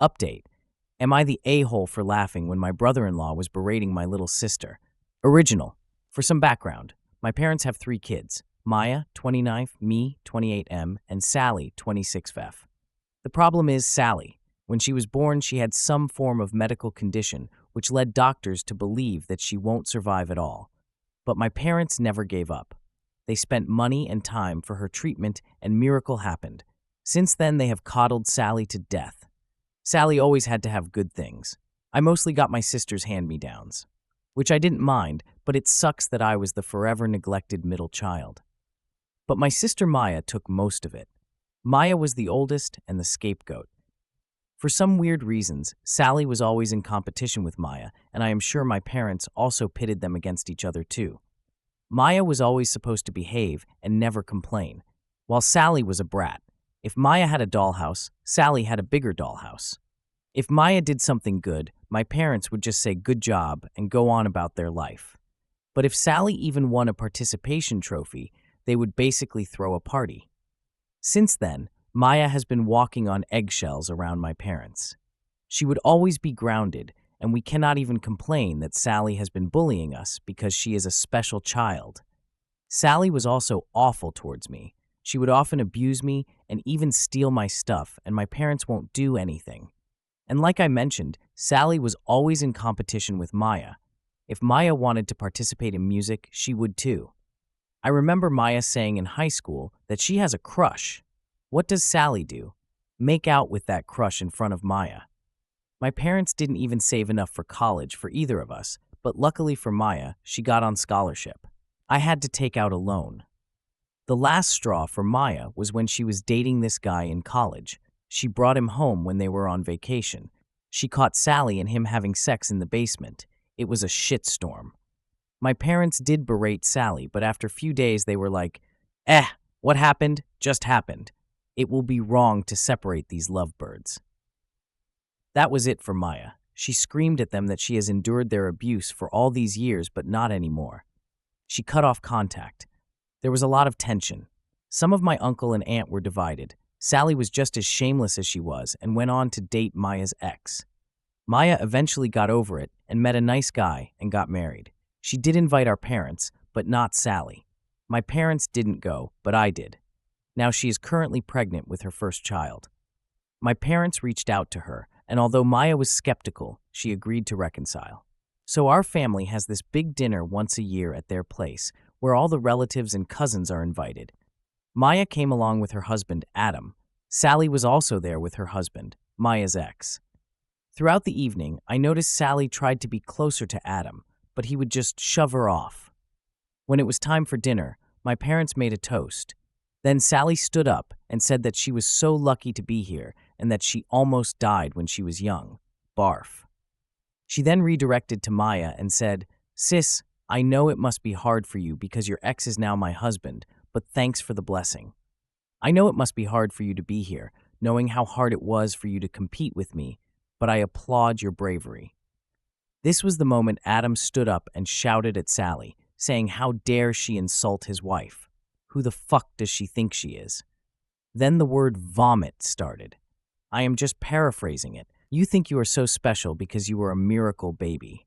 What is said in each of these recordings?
Update. Am I the a-hole for laughing when my brother-in-law was berating my little sister? Original. For some background, my parents have 3 kids, Maya, 29F, me, 28M, and Sally, 26F. The problem is Sally. When she was born, she had some form of medical condition, which led doctors to believe that she won't survive at all. But my parents never gave up. They spent money and time for her treatment, and miracle happened. Since then, they have coddled Sally to death. Sally always had to have good things. I mostly got my sister's hand-me-downs, which I didn't mind, but it sucks that I was the forever neglected middle child. But my sister Maya took most of it. Maya was the oldest and the scapegoat. For some weird reasons, Sally was always in competition with Maya, and I am sure my parents also pitted them against each other too. Maya was always supposed to behave and never complain, while Sally was a brat. If Maya had a dollhouse, Sally had a bigger dollhouse. If Maya did something good, my parents would just say good job and go on about their life. But if Sally even won a participation trophy, they would basically throw a party. Since then, Maya has been walking on eggshells around my parents. She would always be grounded, and we cannot even complain that Sally has been bullying us because she is a special child. Sally was also awful towards me. She would often abuse me and even steal my stuff, and my parents won't do anything. And like I mentioned, Sally was always in competition with Maya. If Maya wanted to participate in music, she would too. I remember Maya saying in high school that she has a crush. What does Sally do? Make out with that crush in front of Maya. My parents didn't even save enough for college for either of us, but luckily for Maya, she got on scholarship. I had to take out a loan. The last straw for Maya was when she was dating this guy in college. She brought him home when they were on vacation. She caught Sally and him having sex in the basement. It was a shitstorm. My parents did berate Sally, but after a few days they were like, what happened just happened. It will be wrong to separate these lovebirds. That was it for Maya. She screamed at them that she has endured their abuse for all these years, but not anymore. She cut off contact. There was a lot of tension. Some of my uncle and aunt were divided. Sally was just as shameless as she was and went on to date Maya's ex. Maya eventually got over it and met a nice guy and got married. She did invite our parents, but not Sally. My parents didn't go, but I did. Now she is currently pregnant with her first child. My parents reached out to her, and although Maya was skeptical, she agreed to reconcile. So our family has this big dinner once a year at their place, where all the relatives and cousins are invited. Maya came along with her husband, Adam. Sally was also there with her husband, Maya's ex. Throughout the evening, I noticed Sally tried to be closer to Adam, but he would just shove her off. When it was time for dinner, my parents made a toast. Then Sally stood up and said that she was so lucky to be here and that she almost died when she was young. Barf. She then redirected to Maya and said, "Sis, I know it must be hard for you because your ex is now my husband, but thanks for the blessing. I know it must be hard for you to be here, knowing how hard it was for you to compete with me, but I applaud your bravery." This was the moment Adam stood up and shouted at Sally, saying how dare she insult his wife. Who the fuck does she think she is? Then the word vomit started. I am just paraphrasing it. You think you are so special because you were a miracle baby.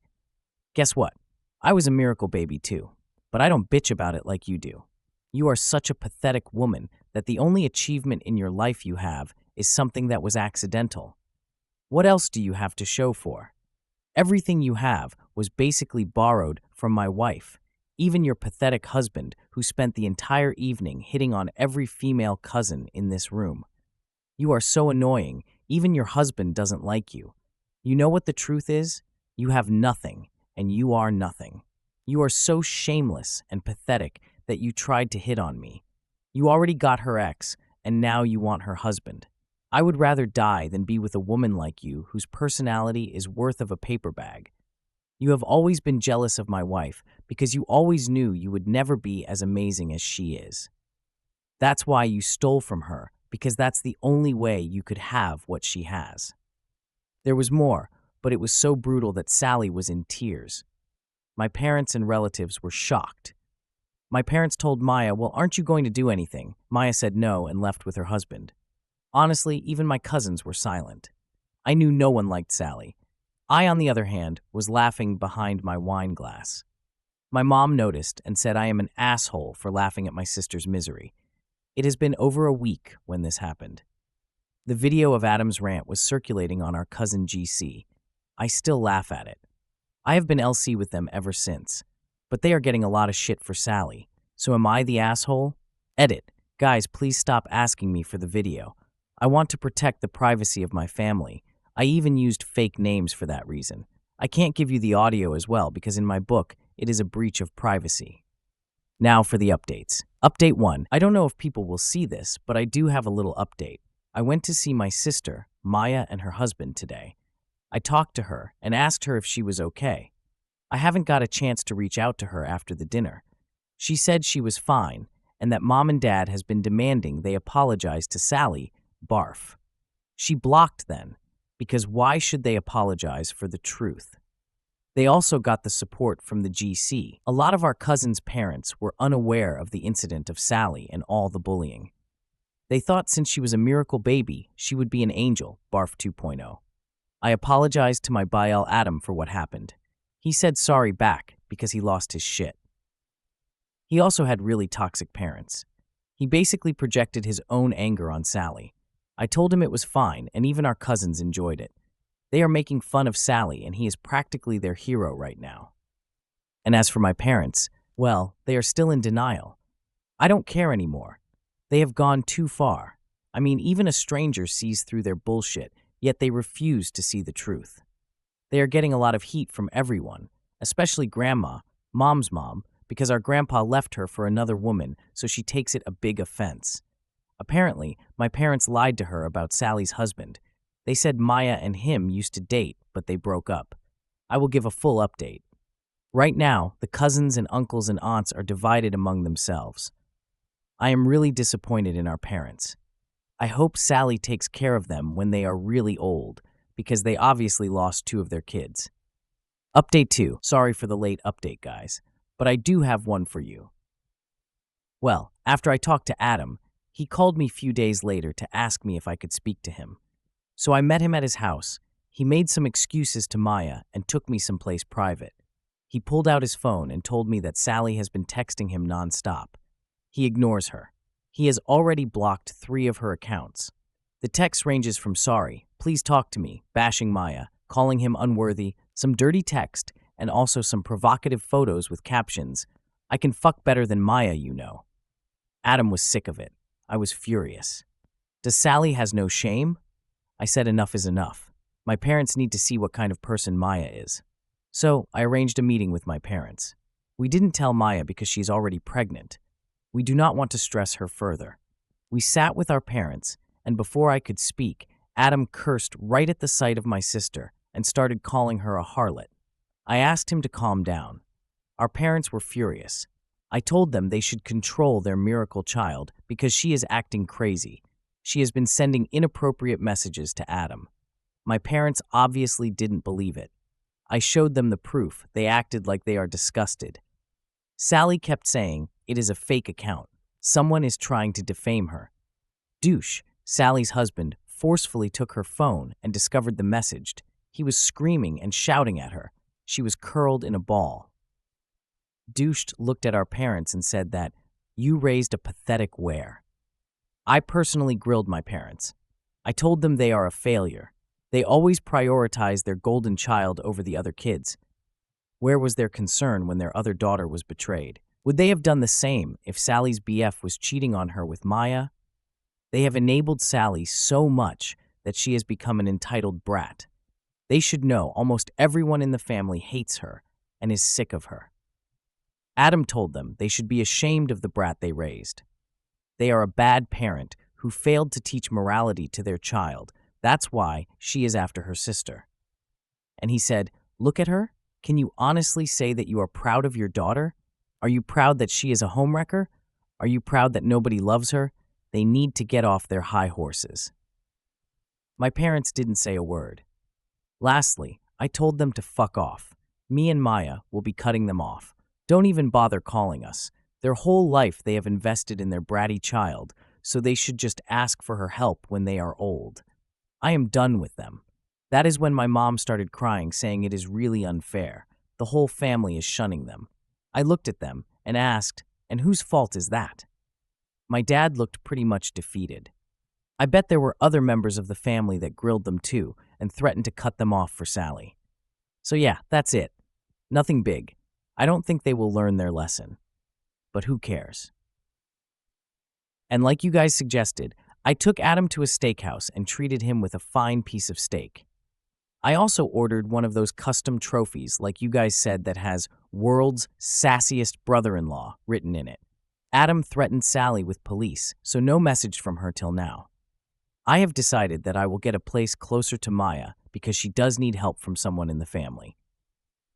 Guess what? I was a miracle baby too, but I don't bitch about it like you do. You are such a pathetic woman that the only achievement in your life you have is something that was accidental. What else do you have to show for? Everything you have was basically borrowed from my wife, even your pathetic husband who spent the entire evening hitting on every female cousin in this room. You are so annoying, even your husband doesn't like you. You know what the truth is? You have nothing, and you are nothing. You are so shameless and pathetic that you tried to hit on me. You already got her ex, and now you want her husband. I would rather die than be with a woman like you whose personality is worth of a paper bag. You have always been jealous of my wife because you always knew you would never be as amazing as she is. That's why you stole from her, because that's the only way you could have what she has. There was more, but it was so brutal that Sally was in tears. My parents and relatives were shocked. My parents told Maya, "Well, aren't you going to do anything?" Maya said no and left with her husband. Honestly, even my cousins were silent. I knew no one liked Sally. I, on the other hand, was laughing behind my wine glass. My mom noticed and said I am an asshole for laughing at my sister's misery. It has been over a week when this happened. The video of Adam's rant was circulating on our cousin GC. I still laugh at it. I have been LC with them ever since, but they are getting a lot of shit for Sally. So am I the asshole? Edit. Guys, please stop asking me for the video. I want to protect the privacy of my family. I even used fake names for that reason. I can't give you the audio as well because in my book, it is a breach of privacy. Now for the updates. Update 1. I don't know if people will see this, but I do have a little update. I went to see my sister, Maya, and her husband today. I talked to her and asked her if she was okay. I haven't got a chance to reach out to her after the dinner. She said she was fine and that mom and dad has been demanding they apologize to Sally, barf. She blocked then, because why should they apologize for the truth? They also got the support from the GC. A lot of our cousins' parents were unaware of the incident of Sally and all the bullying. They thought since she was a miracle baby, she would be an angel, barf 2.0. I apologized to my Baal Adam for what happened. He said sorry back because he lost his shit. He also had really toxic parents. He basically projected his own anger on Sally. I told him it was fine, and even our cousins enjoyed it. They are making fun of Sally, and he is practically their hero right now. And as for my parents, well, they are still in denial. I don't care anymore. They have gone too far. I mean, even a stranger sees through their bullshit, yet they refuse to see the truth. They are getting a lot of heat from everyone, especially Grandma, Mom's mom, because our grandpa left her for another woman, so she takes it a big offense. Apparently, my parents lied to her about Sally's husband. They said Maya and him used to date, but they broke up. I will give a full update. Right now, the cousins and uncles and aunts are divided among themselves. I am really disappointed in our parents. I hope Sally takes care of them when they are really old, because they obviously lost 2 of their kids. Update 2. Sorry for the late update, guys, but I do have one for you. Well, after I talked to Adam, he called me a few days later to ask me if I could speak to him. So I met him at his house. He made some excuses to Maya and took me someplace private. He pulled out his phone and told me that Sally has been texting him nonstop. He ignores her. He has already blocked 3 of her accounts. The text ranges from sorry, please talk to me, bashing Maya, calling him unworthy, some dirty text, and also some provocative photos with captions, I can fuck better than Maya, you know. Adam was sick of it. I was furious. Does Sally has no shame? I said enough is enough. My parents need to see what kind of person Maya is. So I arranged a meeting with my parents. We didn't tell Maya because she's already pregnant. We do not want to stress her further. We sat with our parents, and before I could speak, Adam cursed right at the sight of my sister and started calling her a harlot. I asked him to calm down. Our parents were furious. I told them they should control their miracle child because she is acting crazy. She has been sending inappropriate messages to Adam. My parents obviously didn't believe it. I showed them the proof. They acted like they are disgusted. Sally kept saying, it is a fake account. Someone is trying to defame her. Douche, Sally's husband, forcefully took her phone and discovered the message. He was screaming and shouting at her. She was curled in a ball. Douche looked at our parents and said that, you raised a pathetic ware. I personally grilled my parents. I told them they are a failure. They always prioritize their golden child over the other kids. Where was their concern when their other daughter was betrayed? Would they have done the same if Sally's BF was cheating on her with Maya? They have enabled Sally so much that she has become an entitled brat. They should know almost everyone in the family hates her and is sick of her. Adam told them they should be ashamed of the brat they raised. They are a bad parent who failed to teach morality to their child. That's why she is after her sister. And he said, look at her. Can you honestly say that you are proud of your daughter? Are you proud that she is a homewrecker? Are you proud that nobody loves her? They need to get off their high horses. My parents didn't say a word. Lastly, I told them to fuck off. Me and Maya will be cutting them off. Don't even bother calling us. Their whole life they have invested in their bratty child, so they should just ask for her help when they are old. I am done with them. That is when my mom started crying, saying it is really unfair. The whole family is shunning them. I looked at them and asked, and whose fault is that? My dad looked pretty much defeated. I bet there were other members of the family that grilled them too and threatened to cut them off for Sally. So yeah, that's it. Nothing big. I don't think they will learn their lesson. But who cares? And like you guys suggested, I took Adam to a steakhouse and treated him with a fine piece of steak. I also ordered one of those custom trophies, like you guys said, that has "World's Sassiest Brother-in-Law" written in it. Adam threatened Sally with police, so no message from her till now. I have decided that I will get a place closer to Maya because she does need help from someone in the family.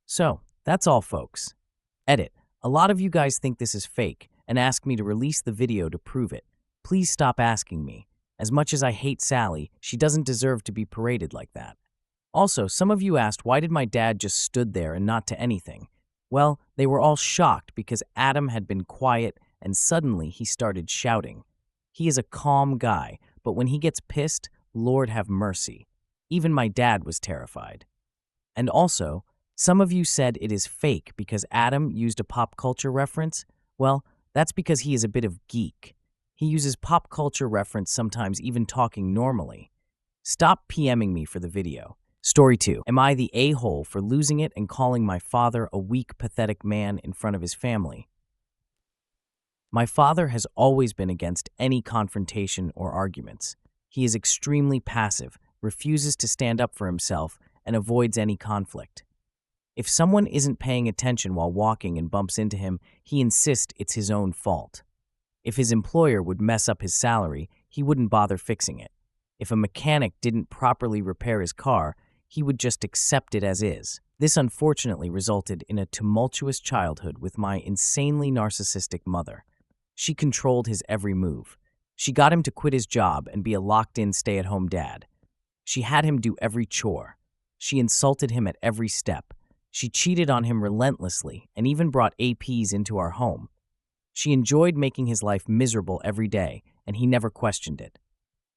So, that's all, folks. Edit. A lot of you guys think this is fake and ask me to release the video to prove it. Please stop asking me. As much as I hate Sally, she doesn't deserve to be paraded like that. Also, some of you asked why did my dad just stood there and not to anything? Well, they were all shocked because Adam had been quiet and suddenly he started shouting. He is a calm guy, but when he gets pissed, Lord have mercy. Even my dad was terrified. And also, some of you said it is fake because Adam used a pop culture reference. Well, that's because he is a bit of geek. He uses pop culture reference sometimes even talking normally. Stop PMing me for the video. Story 2. Am I the a-hole for losing it and calling my father a weak, pathetic man in front of his family? My father has always been against any confrontation or arguments. He is extremely passive, refuses to stand up for himself, and avoids any conflict. If someone isn't paying attention while walking and bumps into him, he insists it's his own fault. If his employer would mess up his salary, he wouldn't bother fixing it. If a mechanic didn't properly repair his car, he would just accept it as is. This unfortunately resulted in a tumultuous childhood with my insanely narcissistic mother. She controlled his every move. She got him to quit his job and be a locked-in stay-at-home dad. She had him do every chore. She insulted him at every step. She cheated on him relentlessly and even brought APs into our home. She enjoyed making his life miserable every day, and he never questioned it.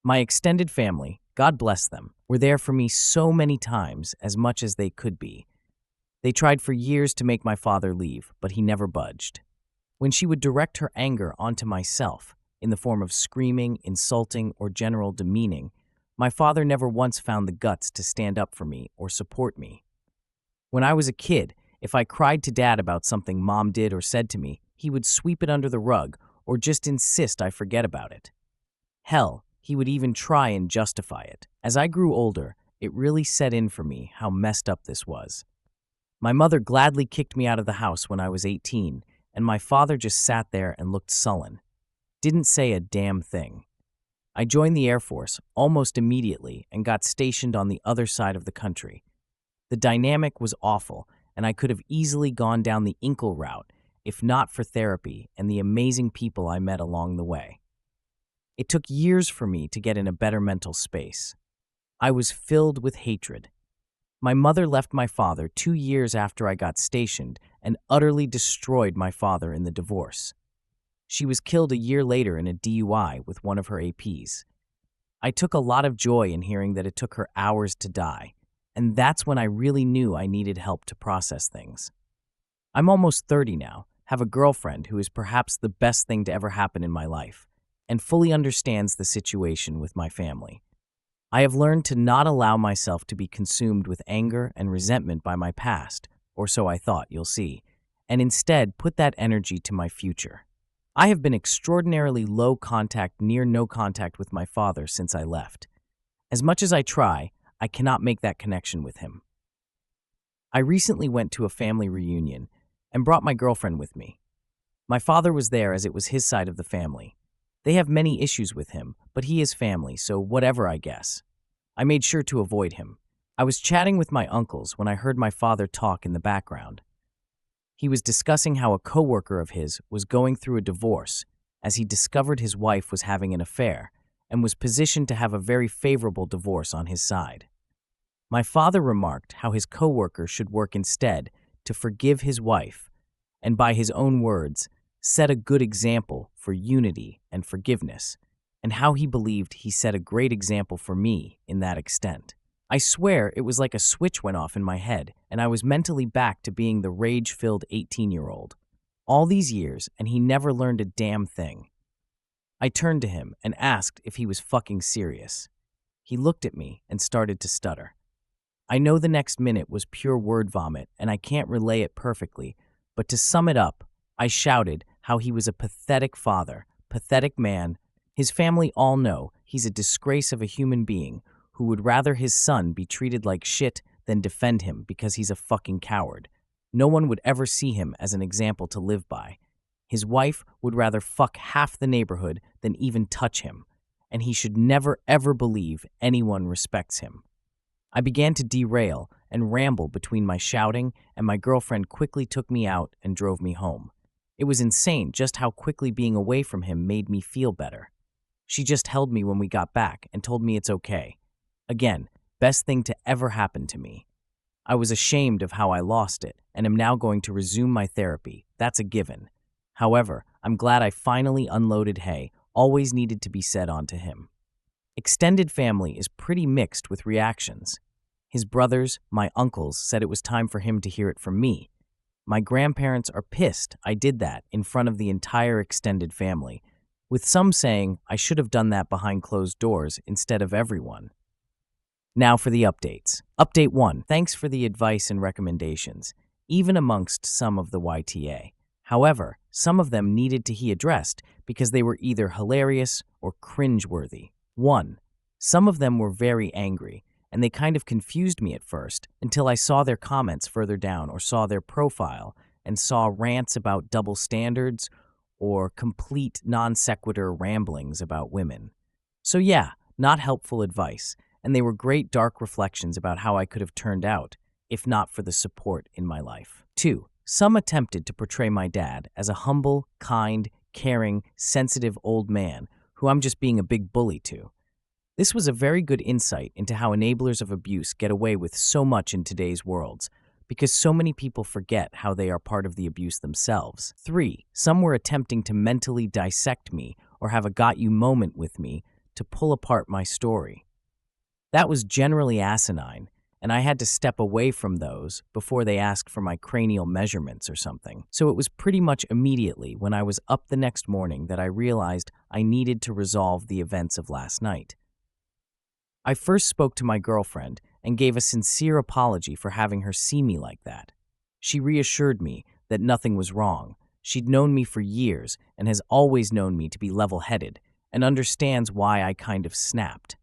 My extended family, God bless them, were there for me so many times, as much as they could be. They tried for years to make my father leave, but he never budged. When she would direct her anger onto myself, in the form of screaming, insulting, or general demeaning, my father never once found the guts to stand up for me or support me. When I was a kid, if I cried to Dad about something Mom did or said to me, he would sweep it under the rug or just insist I forget about it. Hell, he would even try and justify it. As I grew older, it really set in for me how messed up this was. My mother gladly kicked me out of the house when I was 18, and my father just sat there and looked sullen. Didn't say a damn thing. I joined the Air Force almost immediately and got stationed on the other side of the country. The dynamic was awful, and I could have easily gone down the Inkle route if not for therapy and the amazing people I met along the way. It took years for me to get in a better mental space. I was filled with hatred. My mother left my father 2 years after I got stationed and utterly destroyed my father in the divorce. She was killed a year later in a DUI with one of her APs. I took a lot of joy in hearing that it took her hours to die, and that's when I really knew I needed help to process things. I'm almost 30 now, have a girlfriend who is perhaps the best thing to ever happen in my life, and fully understands the situation with my family. I have learned to not allow myself to be consumed with anger and resentment by my past, or so I thought, you'll see, and instead put that energy to my future. I have been extraordinarily low contact, near no contact with my father since I left. As much as I try, I cannot make that connection with him. I recently went to a family reunion and brought my girlfriend with me. My father was there as it was his side of the family. They have many issues with him, but he is family, so whatever, I guess. I made sure to avoid him. I was chatting with my uncles when I heard my father talk in the background. He was discussing how a coworker of his was going through a divorce as he discovered his wife was having an affair and was positioned to have a very favorable divorce on his side. My father remarked how his coworker should work instead to forgive his wife and, by his own words, set a good example for unity and forgiveness, and how he believed he set a great example for me in that extent. I swear it was like a switch went off in my head, and I was mentally back to being the rage-filled 18-year-old. All these years, and he never learned a damn thing. I turned to him and asked if he was fucking serious. He looked at me and started to stutter. I know the next minute was pure word vomit, and I can't relay it perfectly, but to sum it up, I shouted how he was a pathetic father, pathetic man. His family all know he's a disgrace of a human being who would rather his son be treated like shit than defend him because he's a fucking coward. No one would ever see him as an example to live by. His wife would rather fuck half the neighborhood than even touch him, and he should never ever believe anyone respects him. I began to derail and ramble between my shouting, and my girlfriend quickly took me out and drove me home. It was insane just how quickly being away from him made me feel better. She just held me when we got back and told me it's okay. Again, best thing to ever happen to me. I was ashamed of how I lost it, and am now going to resume my therapy. That's a given. However, I'm glad I finally unloaded hay, always needed to be said onto him. Extended family is pretty mixed with reactions. His brothers, my uncles, said it was time for him to hear it from me. My grandparents are pissed I did that in front of the entire extended family, with some saying I should have done that behind closed doors instead of everyone. Now for the updates. Update 1. Thanks for the advice and recommendations, even amongst some of the YTA. However, some of them needed to be addressed because they were either hilarious or cringeworthy. 1. Some of them were very angry, and they kind of confused me at first until I saw their comments further down or saw their profile and saw rants about double standards or complete non sequitur ramblings about women. So yeah, not helpful advice, and they were great dark reflections about how I could have turned out if not for the support in my life. 2. Some attempted to portray my dad as a humble, kind, caring, sensitive old man who I'm just being a big bully to. This was a very good insight into how enablers of abuse get away with so much in today's worlds, because so many people forget how they are part of the abuse themselves. 3. Some were attempting to mentally dissect me or have a got you moment with me to pull apart my story. That was generally asinine, and I had to step away from those before they asked for my cranial measurements or something. So it was pretty much immediately when I was up the next morning that I realized I needed to resolve the events of last night. I first spoke to my girlfriend and gave a sincere apology for having her see me like that. She reassured me that nothing was wrong. She'd known me for years and has always known me to be level-headed and understands why I kind of snapped.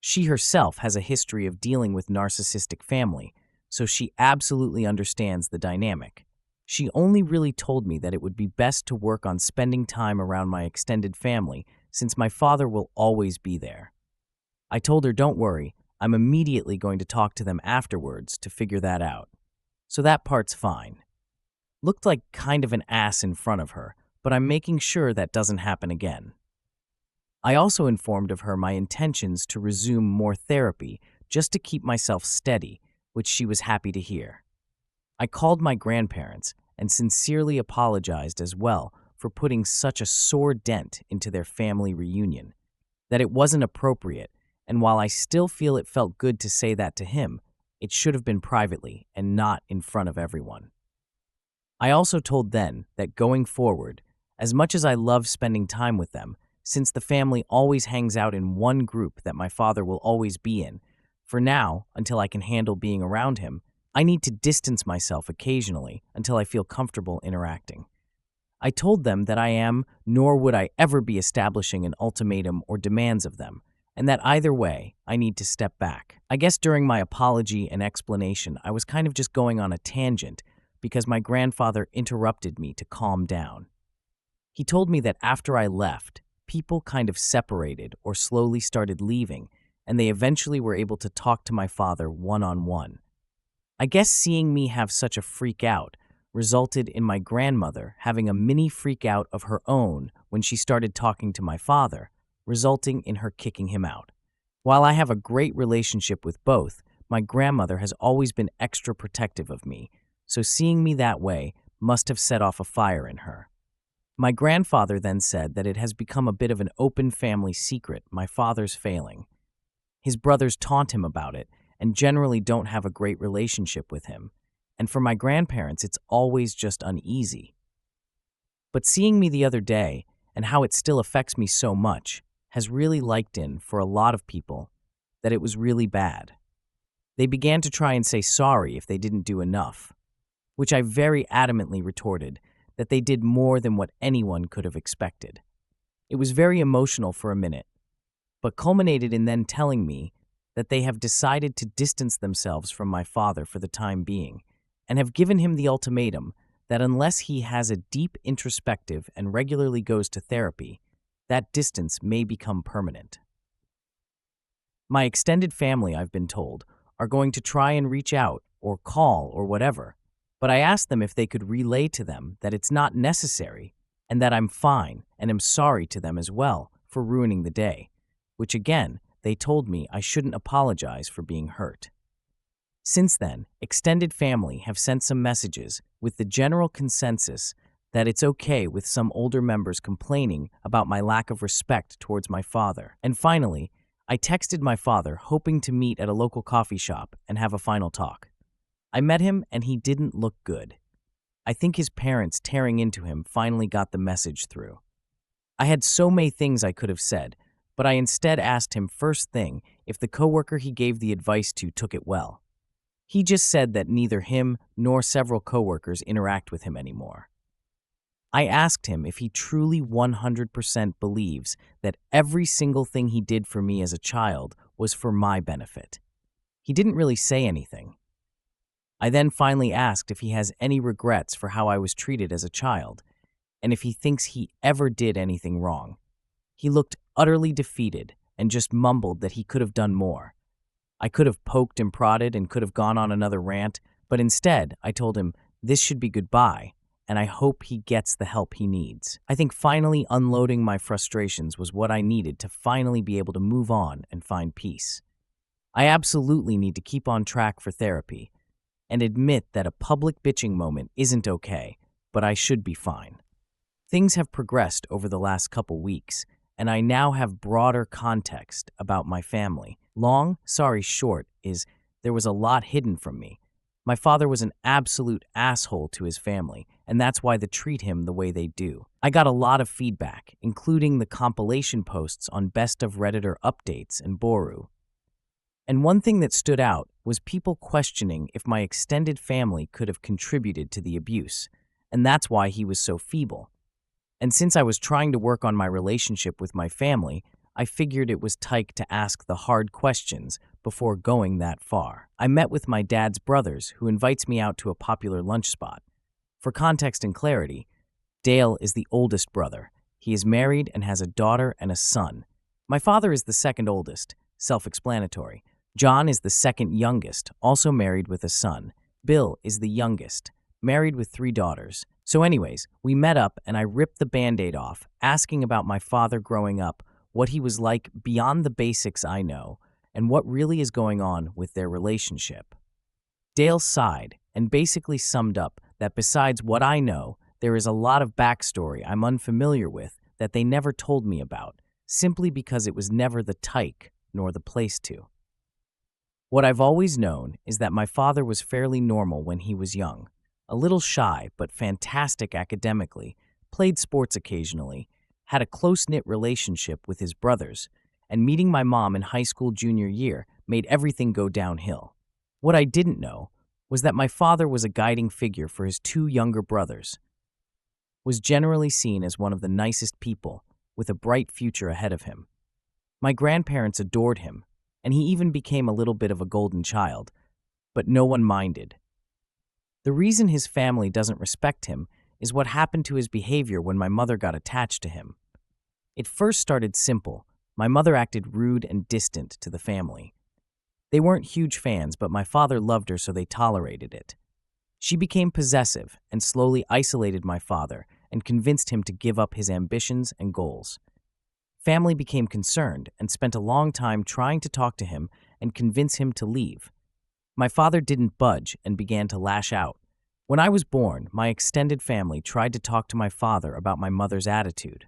She herself has a history of dealing with narcissistic family, so she absolutely understands the dynamic. She only really told me that it would be best to work on spending time around my extended family since my father will always be there. I told her, don't worry, I'm immediately going to talk to them afterwards to figure that out. So that part's fine. Looked like kind of an ass in front of her, but I'm making sure that doesn't happen again. I also informed of her my intentions to resume more therapy just to keep myself steady, which she was happy to hear. I called my grandparents and sincerely apologized as well for putting such a sore dent into their family reunion, that it wasn't appropriate, and while I still feel it felt good to say that to him, it should have been privately and not in front of everyone. I also told them that going forward, as much as I love spending time with them, since the family always hangs out in one group that my father will always be in, for now, until I can handle being around him, I need to distance myself occasionally until I feel comfortable interacting. I told them that I am, nor would I ever be establishing an ultimatum or demands of them, and that either way, I need to step back. I guess during my apology and explanation, I was kind of just going on a tangent because my grandfather interrupted me to calm down. He told me that after I left, people kind of separated or slowly started leaving, and they eventually were able to talk to my father one-on-one. I guess seeing me have such a freak out resulted in my grandmother having a mini freak out of her own when she started talking to my father, resulting in her kicking him out. While I have a great relationship with both, my grandmother has always been extra protective of me, so seeing me that way must have set off a fire in her. My grandfather then said that it has become a bit of an open family secret, my father's failing. His brothers taunt him about it and generally don't have a great relationship with him. And for my grandparents, it's always just uneasy. But seeing me the other day and how it still affects me so much has really liked in for a lot of people that it was really bad. They began to try and say sorry if they didn't do enough, which I very adamantly retorted that they did more than what anyone could have expected. It was very emotional for a minute, but culminated in then telling me that they have decided to distance themselves from my father for the time being and have given him the ultimatum that unless he has a deep introspective and regularly goes to therapy, that distance may become permanent. My extended family, I've been told, are going to try and reach out or call or whatever, but I asked them if they could relay to them that it's not necessary and that I'm fine and am sorry to them as well for ruining the day, which again, they told me I shouldn't apologize for being hurt. Since then, extended family have sent some messages with the general consensus that it's okay with some older members complaining about my lack of respect towards my father. And finally, I texted my father hoping to meet at a local coffee shop and have a final talk. I met him and he didn't look good. I think his parents tearing into him finally got the message through. I had so many things I could have said, but I instead asked him first thing if the coworker he gave the advice to took it well. He just said that neither him nor several coworkers interact with him anymore. I asked him if he truly 100% believes that every single thing he did for me as a child was for my benefit. He didn't really say anything. I then finally asked if he has any regrets for how I was treated as a child, and if he thinks he ever did anything wrong. He looked utterly defeated and just mumbled that he could have done more. I could have poked and prodded and could have gone on another rant, but instead I told him this should be goodbye, and I hope he gets the help he needs. I think finally unloading my frustrations was what I needed to finally be able to move on and find peace. I absolutely need to keep on track for therapy and admit that a public bitching moment isn't okay, but I should be fine. Things have progressed over the last couple weeks, and I now have broader context about my family. Long story short is there was a lot hidden from me. My father was an absolute asshole to his family, and that's why they treat him the way they do. I got a lot of feedback, including the compilation posts on Best of Redditor updates and Boru. And one thing that stood out was people questioning if my extended family could have contributed to the abuse, and that's why he was so feeble. And since I was trying to work on my relationship with my family, I figured it was time to ask the hard questions before going that far. I met with my dad's brothers, who invites me out to a popular lunch spot. For context and clarity, Dale is the oldest brother. He is married and has a daughter and a son. My father is the second oldest, self-explanatory. John is the second youngest, also married with a son. Bill is the youngest, married with 3 daughters. So anyways, we met up and I ripped the Band-Aid off, asking about my father growing up, what he was like beyond the basics I know, and what really is going on with their relationship. Dale sighed and basically summed up that besides what I know, there is a lot of backstory I'm unfamiliar with that they never told me about, simply because it was never the tyke nor the place to. What I've always known is that my father was fairly normal when he was young, a little shy but fantastic academically, played sports occasionally, had a close-knit relationship with his brothers, and meeting my mom in high school junior year made everything go downhill. What I didn't know was that my father was a guiding figure for his 2 younger brothers, was generally seen as one of the nicest people with a bright future ahead of him. My grandparents adored him, and he even became a little bit of a golden child, but no one minded. The reason his family doesn't respect him is what happened to his behavior when my mother got attached to him. It first started simple. My mother acted rude and distant to the family. They weren't huge fans, but my father loved her, so they tolerated it. She became possessive and slowly isolated my father and convinced him to give up his ambitions and goals. Family became concerned and spent a long time trying to talk to him and convince him to leave. My father didn't budge and began to lash out. When I was born, my extended family tried to talk to my father about my mother's attitude.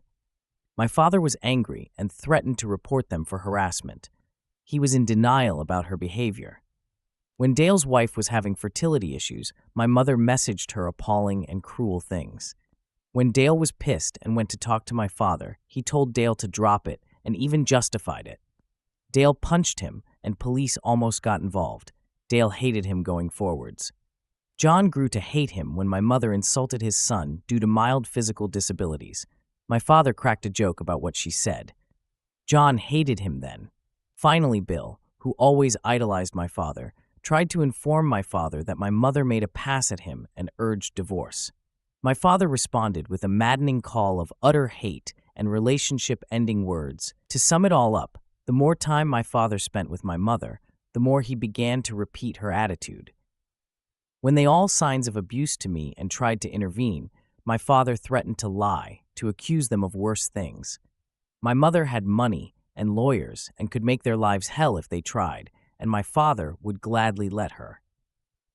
My father was angry and threatened to report them for harassment. He was in denial about her behavior. When Dale's wife was having fertility issues, my mother messaged her appalling and cruel things. When Dale was pissed and went to talk to my father, he told Dale to drop it and even justified it. Dale punched him, and police almost got involved. Dale hated him going forwards. John grew to hate him when my mother insulted his son due to mild physical disabilities. My father cracked a joke about what she said. John hated him then. Finally, Bill, who always idolized my father, tried to inform my father that my mother made a pass at him and urged divorce. My father responded with a maddening call of utter hate and relationship-ending words. To sum it all up, the more time my father spent with my mother, the more he began to repeat her attitude. When they all signs of abuse to me and tried to intervene, my father threatened to lie, to accuse them of worse things. My mother had money and lawyers and could make their lives hell if they tried, and my father would gladly let her.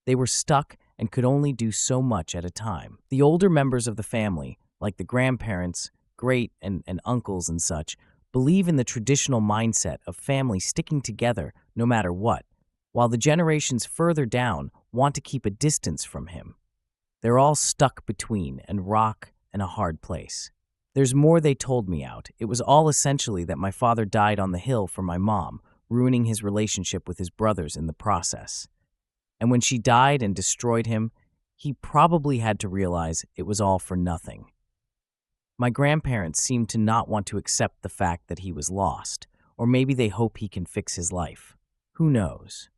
They were stuck and could only do so much at a time. The older members of the family, like the grandparents, great and uncles and such, believe in the traditional mindset of family sticking together no matter what, while the generations further down want to keep a distance from him. They're all stuck between a rock and a hard place. There's more they told me out. It was all essentially that my father died on the hill for my mom, ruining his relationship with his brothers in the process. And when she died and destroyed him, he probably had to realize it was all for nothing. My grandparents seem to not want to accept the fact that he was lost, or maybe they hope he can fix his life. Who knows?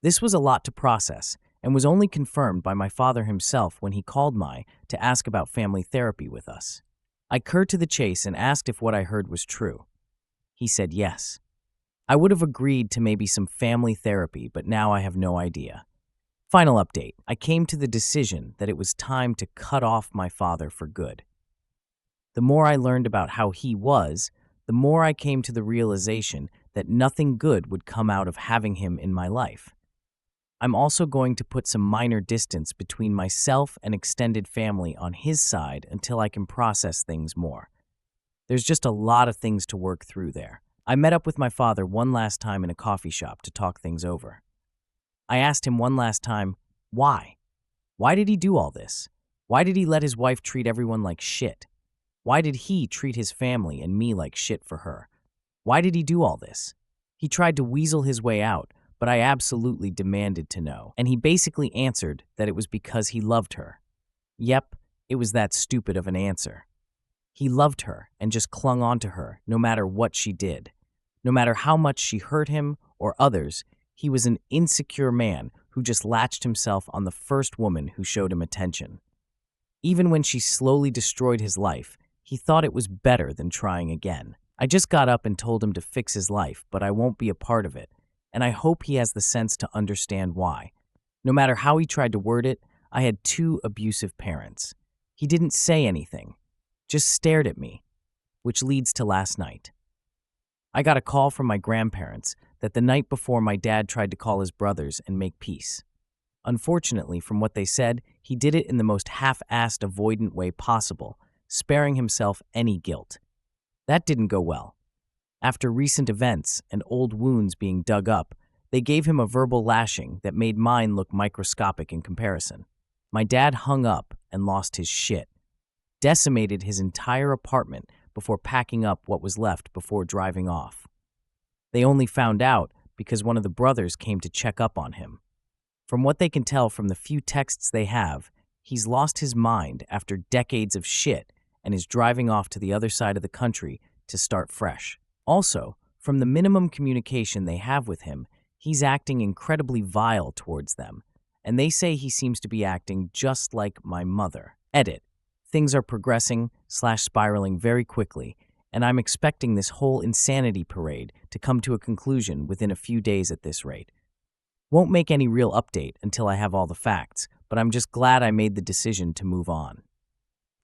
This was a lot to process, and was only confirmed by my father himself when he called to ask about family therapy with us. I cut to the chase and asked if what I heard was true. He said yes. I would have agreed to maybe some family therapy, but now I have no idea. Final update. I came to the decision that it was time to cut off my father for good. The more I learned about how he was, the more I came to the realization that nothing good would come out of having him in my life. I'm also going to put some minor distance between myself and extended family on his side until I can process things more. There's just a lot of things to work through there. I met up with my father one last time in a coffee shop to talk things over. I asked him one last time, why? Why did he do all this? Why did he let his wife treat everyone like shit? Why did he treat his family and me like shit for her? Why did he do all this? He tried to weasel his way out, but I absolutely demanded to know, and he basically answered that it was because he loved her. Yep, it was that stupid of an answer. He loved her and just clung on to her no matter what she did. No matter how much she hurt him or others, he was an insecure man who just latched himself on the first woman who showed him attention. Even when she slowly destroyed his life, he thought it was better than trying again. I just got up and told him to fix his life, but I won't be a part of it, and I hope he has the sense to understand why. No matter how he tried to word it, I had 2 abusive parents. He didn't say anything, just stared at me, which leads to last night. I got a call from my grandparents that the night before my dad tried to call his brothers and make peace. Unfortunately, from what they said, he did it in the most half-assed avoidant way possible, sparing himself any guilt. That didn't go well. After recent events and old wounds being dug up, they gave him a verbal lashing that made mine look microscopic in comparison. My dad hung up and lost his shit, decimated his entire apartment before packing up what was left before driving off. They only found out because one of the brothers came to check up on him. From what they can tell from the few texts they have, he's lost his mind after decades of shit and is driving off to the other side of the country to start fresh. Also, from the minimum communication they have with him, he's acting incredibly vile towards them, and they say he seems to be acting just like my mother. Edit. Things are progressing/spiraling very quickly, and I'm expecting this whole insanity parade to come to a conclusion within a few days at this rate. Won't make any real update until I have all the facts, but I'm just glad I made the decision to move on.